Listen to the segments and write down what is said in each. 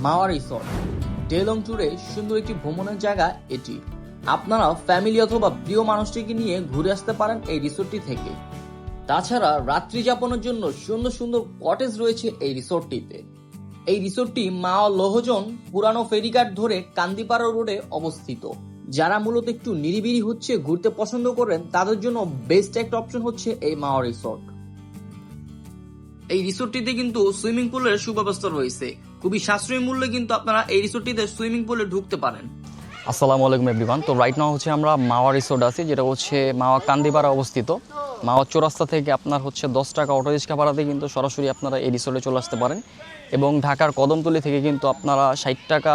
মাওয়া resort ডেলং ট্যুরে সুন্দর একটি ভ্রমণের জায়গা এটি। আপনারা ফ্যামিলি অথবা প্রিয় মানুষটিকে নিয়ে ঘুরে আসতে পারেন এই রিসোর্টটি থেকে। তাছাড়া রাত্রি যাপনের জন্য সুন্দর সুন্দর কটেজ রয়েছে এই রিসোর্টটিতে। এই রিসোর্টটি মাওয়া লোহজন পুরানো ফেরিঘাট ধরে কান্দিপাড়া রোডে অবস্থিত। যারা মূলত একটু নিরিবিলি ঘুরতে পছন্দ করেন তাদের জন্য বেস্ট একটা অপশন হচ্ছে এই মাওয়া রিসোর্ট। এই রিসোর্টটিতে কিন্তু সুইমিং পুলের সুব্যবস্থা রয়েছে। খুবই সাশ্রয়ী মূল্যে কিন্তু আপনারা এই রিসোর্টটিতে সুইমিং পুলে ঢুকতে পারেন। আসসালামু আলাইকুম এভরিওয়ান। তো রাইট নাও হচ্ছে আমরা মাওয়া রিসোর্ট আছি, যেটা হচ্ছে মাওয়া কান্দিপাড়া অবস্থিত। মাওয়া চৌরাস্তা থেকে আপনার হচ্ছে 10 টাকা অটো রিক্সা ভাড়াতে কিন্তু সরাসরি আপনারা এই রিসোর্টে চলে আসতে পারেন, এবং ঢাকার কদমতলী থেকে কিন্তু আপনারা 60 টাকা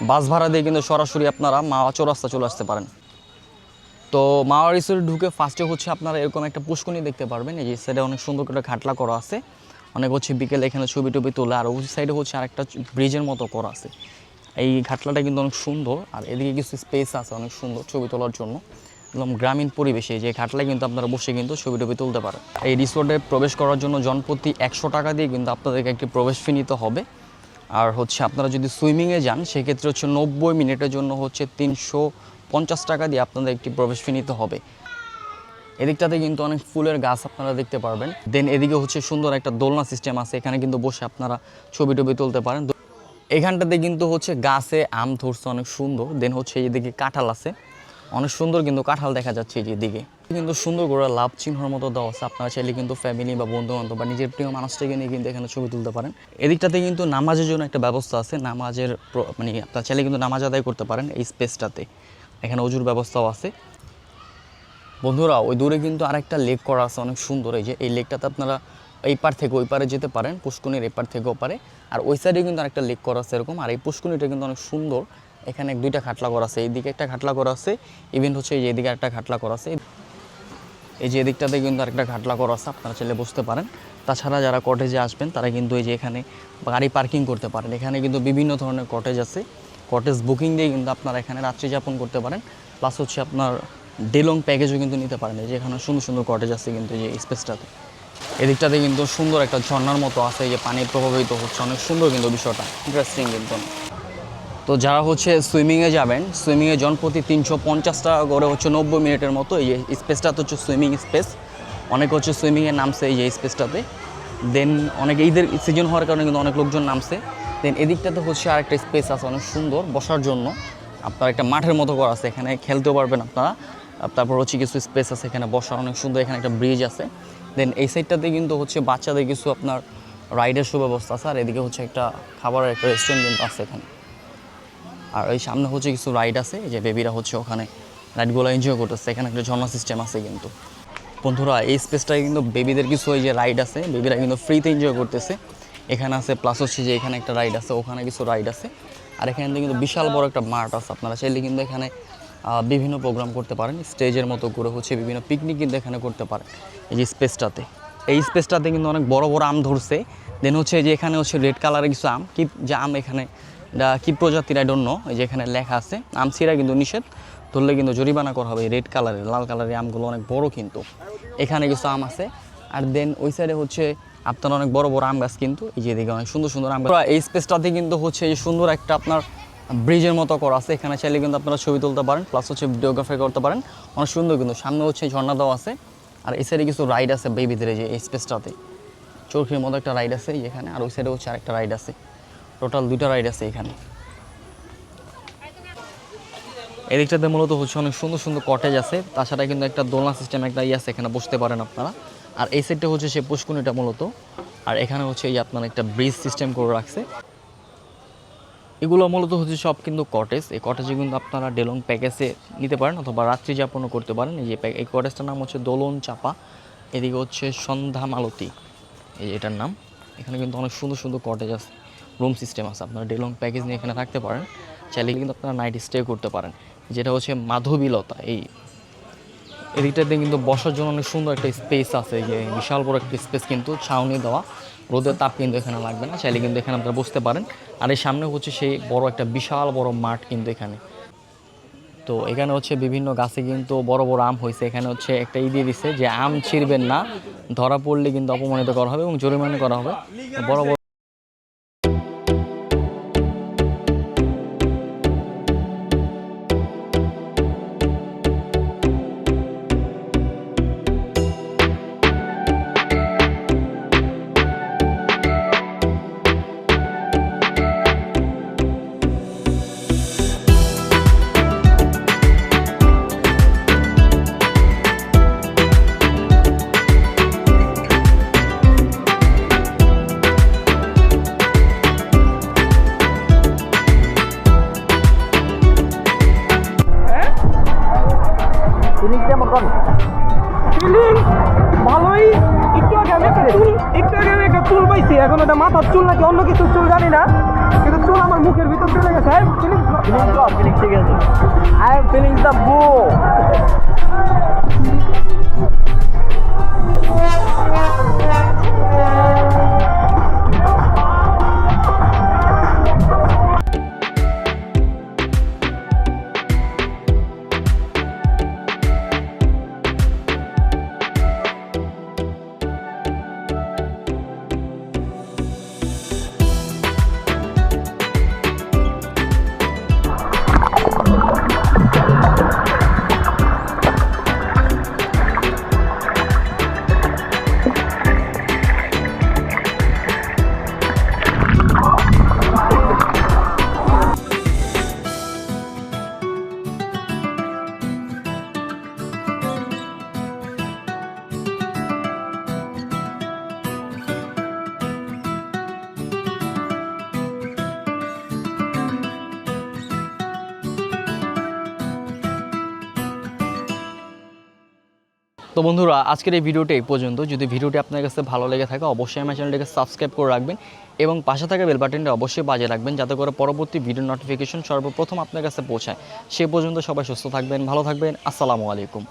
বাস ভাড়া দিয়ে কিন্তু সরাসরি আপনারা মাওয়া চৌরাস্তা চলে আসতে পারেন। তো মাওয়া রিসোর্টে ঢুকে ফার্স্টে হচ্ছে আপনারা এরকম একটা পুষ্করণী দেখতে পারবেন। এই যে সাইডে অনেক সুন্দর করে ঘাটলা করা আছে, অনেক হচ্ছে বিকেলে এখানে ছবি টবি তোলা। আর ওই সাইডে হচ্ছে আরেকটা ব্রিজের মতো করা আছে। এই ঘাটলাটা কিন্তু অনেক সুন্দর, আর এদিকে কিছু স্পেস আছে অনেক সুন্দর ছবি তোলার জন্য। একদম গ্রামীণ পরিবেশে যে ঘাটলায় কিন্তু আপনারা বসে কিন্তু ছবি টবি তুলতে পারেন। এই রিসোর্টে প্রবেশ করার জন্য জনপ্রতি 100 টাকা দিয়ে কিন্তু আপনাদেরকে একটি প্রবেশ ফি নিতে হবে। আর হচ্ছে আপনারা যদি সুইমিংয়ে যান সেক্ষেত্রে হচ্ছে 90 মিনিটের জন্য হচ্ছে 350 টাকা দিয়ে আপনাদের একটি প্রবেশ ফি নিতে হবে। এদিকটাতে কিন্তু অনেক ফুলের গাছ আপনারা দেখতে পারবেন। দেন এদিকে হচ্ছে সুন্দর একটা দোলনা সিস্টেম আছে, এখানে কিন্তু বসে আপনারা ছবি টবি তুলতে পারেন। এখানটাতে কিন্তু হচ্ছে গাছে আম ধরছে অনেক সুন্দর। দেন হচ্ছে এদিকে কাঁঠাল আছে অনেক সুন্দর, কিন্তু কাঁঠাল দেখা যাচ্ছে এই যেদিকে কিন্তু সুন্দর করে লাভ চিহ্নের মতো দেওয়া আছে। আপনারা চাইলে কিন্তু ফ্যামিলি বা বন্ধু বান্ধব বা নিজের প্রিয় মানুষটাকে নিয়ে কিন্তু এখানে ছবি তুলতে পারেন। এদিকটাতে কিন্তু নামাজের জন্য একটা ব্যবস্থা আছে, নামাজের মানে আপনারা চাইলে কিন্তু নামাজ আদায় করতে পারেন এই স্পেসটাতে। এখানে অজুর ব্যবস্থাও আছে। বন্ধুরা ওই দূরে কিন্তু আরেকটা লেক করা আছে অনেক সুন্দর। এই যে এই লেকটাতে আপনারা এই পার থেকে ওই পারে যেতে পারেন, পুষ্করণীর এই পার থেকে ও পারে। আর ওই সাইডে কিন্তু আরেকটা লেক করা আছে এরকম। আর এই পুষ্করণীটা কিন্তু অনেক সুন্দর। এখানে 2টা খাটলা করা আছে, এইদিকে একটা খাটলা করা আছে, ইভেন হচ্ছে এই যে এদিকে একটা খাটলা করা আছে। এই যে এদিকটাতে কিন্তু আরেকটা খাটলা করা আছে, আপনারা চাইলে বসতে পারেন। তাছাড়া যারা কটেজে আসবেন তারা কিন্তু এই যে এখানে গাড়ি পার্কিং করতে পারেন। এখানে কিন্তু বিভিন্ন ধরনের কটেজ আছে, কটেজ বুকিং দিয়ে কিন্তু আপনারা এখানে রাত্রি যাপন করতে পারেন। প্লাস হচ্ছে আপনার ডেলং প্যাকেজও কিন্তু নিতে পারেন। এই যে এখানে সুন্দর সুন্দর কটেজ আছে কিন্তু এই স্পেসটাতে। এদিকটাতে কিন্তু সুন্দর একটা ঝর্ণার মতো আছে, এই যে পানি প্রভাবিত হচ্ছে অনেক সুন্দর কিন্তু বিষয়টা ইন্টারেস্টিং কিন্তু। তো যারা হচ্ছে সুইমিংয়ে যাবেন, সুইমিংয়ে জনপ্রতি 350 টাকা করে হচ্ছে 90 মিনিটের মতো। এই যে স্পেসটাতে হচ্ছে সুইমিং স্পেস, অনেক হচ্ছে সুইমিংয়ে নামছে এই যে স্পেসটাতে। দেন অনেক ঈদের সিজন হওয়ার কারণে কিন্তু অনেক লোকজন নামছে। দেন এদিকটাতে হচ্ছে আরেকটা স্পেস আছে অনেক সুন্দর বসার জন্য, আপনার একটা মাঠের মতো করা আছে, এখানে খেলতেও পারবেন আপনারা। তারপর হচ্ছে কিছু স্পেস আছে এখানে বসার অনেক সুন্দর, এখানে একটা ব্রিজ আছে। দেন এই সাইডটাতে কিন্তু হচ্ছে বাচ্চাদের কিছু আপনার রাইডের সুব্যবস্থা আছে। আর এদিকে হচ্ছে একটা খাবারের একটা রেস্টুরেন্ট কিন্তু আছে এখানে। আর এই সামনে হচ্ছে কিছু রাইড আছে, যে বেবিরা হচ্ছে ওখানে রাইডগুলো এনজয় করতেছে। এখানে একটা ঝর্ণা সিস্টেম আছে কিন্তু। বন্ধুরা এই স্পেসটায় কিন্তু বেবিদের কিছু ওই যে রাইড আছে, বেবিরা কিন্তু ফ্রিতে এনজয় করতেছে এখানে আছে। প্লাস হচ্ছে যে এখানে একটা রাইড আছে, ওখানে কিছু রাইড আছে। আর এখানে কিন্তু বিশাল বড় একটা মাঠ আছে, আপনারা চাইলে কিন্তু এখানে বিভিন্ন প্রোগ্রাম করতে পারেন। স্টেজের মতো করে হচ্ছে বিভিন্ন পিকনিক কিন্তু এখানে করতে পারেন এই যে স্পেসটাতে। এই স্পেসটাতে কিন্তু অনেক বড় বড় আম ধরছে। দেন হচ্ছে যে এখানে হচ্ছে রেড কালারের কিছু আম, কি যে আম এখানে কি প্রজাতির আই ডোন্ট নো। এই যে এখানে লেখা আছে আম ছিঁড়া কিন্তু নিষেধ, ধরলে কিন্তু জরিমানা করা হবে। রেড কালারের লাল কালারের আমগুলো অনেক বড় কিন্তু। এখানে কিছু আম আছে। আর দেন ওই সাইডে হচ্ছে আপনার অনেক বড় বড় আম গাছ কিন্তু এই যে এদিকে অনেক সুন্দর সুন্দর আম গাছ। এই স্পেসটাতে কিন্তু হচ্ছে এই সুন্দর একটা আপনার ব্রিজের মতো করা আছে, এখানে চাইলে কিন্তু আপনারা ছবি তুলতে পারেন, প্লাস হচ্ছে ভিডিওগ্রাফি করতে পারেন অনেক সুন্দর কিন্তু। সামনে হচ্ছে ঝর্ণা দেওয়া আছে। আর এই সাইডে কিছু রাইড আছে বেবিদের, যে এই স্পেসটাতে চরকির মতো একটা রাইড আছে এখানে। আর ওই সাইডে হচ্ছে আরেকটা রাইড আছে, টোটাল 2টা রাইড আছে এখানে। এদিকটাতে মূলত হচ্ছে অনেক সুন্দর সুন্দর কটেজ আছে। তাছাড়া কিন্তু একটা দোলনা সিস্টেম একটা আছে, এখানে বসতে পারেন আপনারা। আর এই সাইডটা হচ্ছে সে পুষ্করণীটা মূলত। আর এখানে হচ্ছে এই আপনার একটা ব্রিজ সিস্টেম করে রাখছে। এগুলো মূলত হচ্ছে সব কিন্তু কটেজ। এই কটেজে কিন্তু আপনারা ডেলং প্যাকেজে নিতে পারেন অথবা রাত্রি যাপনও করতে পারেন। এই যে এই কটেজটার নাম হচ্ছে দোলন চাপা, এদিকে হচ্ছে সন্ধ্যা মালতী এই যে এটার নাম। এখানে কিন্তু অনেক সুন্দর সুন্দর কটেজ আছে, রুম সিস্টেম আছে, আপনারা ডেলং প্যাকেজ নিয়ে এখানে থাকতে পারেন। চাইলে কিন্তু আপনারা নাইট স্টে করতে পারেন। যেটা হচ্ছে মাধবীলতা, এই এদিকটাতে কিন্তু বসার জন্য অনেক সুন্দর একটা স্পেস আছে, যে বিশাল বড় একটা স্পেস কিন্তু ছাউনি দেওয়া, রোদের তাপ কিন্তু এখানে লাগবে না, চাইলে কিন্তু এখানে আপনারা বসতে পারেন। আর এই সামনে হচ্ছে সেই বড় একটা বিশাল বড় মাঠ কিন্তু এখানে। তো এখানে হচ্ছে বিভিন্ন গাছে কিন্তু বড় বড় আম হয়েছে। এখানে হচ্ছে একটা দিয়ে দিচ্ছে যে আম ছিঁড়বেন না, ধরা পড়লে কিন্তু অপমানিত করা হবে এবং জরিমানা করা হবে। বড় বড় একটু আগে আমি একটা চুল পাইছি, এখন ওটা মাথার চুল নাকি অন্য কিছু চুল জানি না, কিন্তু চুল আমার মুখের ভিতর চলে গেছে। ফিলিংস ঠিক আছে, আই এম ফিলিং দ্য বো। তো বন্ধুরা আজকের এই ভিডিওটি এই পর্যন্ত। যদি ভিডিওটি আপনার কাছে ভালো লেগে থাকে অবশ্যই আমার চ্যানেলটিকে সাবস্ক্রাইব করে রাখবেন এবং পাশে থাকা বেল বাটনটা অবশ্যই বাজিয়ে রাখবেন, যাতে করে পরবর্তী ভিডিও নোটিফিকেশন সর্বপ্রথম আপনার কাছে পৌঁছায়। সে পর্যন্ত সবাই সুস্থ থাকবেন, ভালো থাকবেন। আসসালামু আলাইকুম।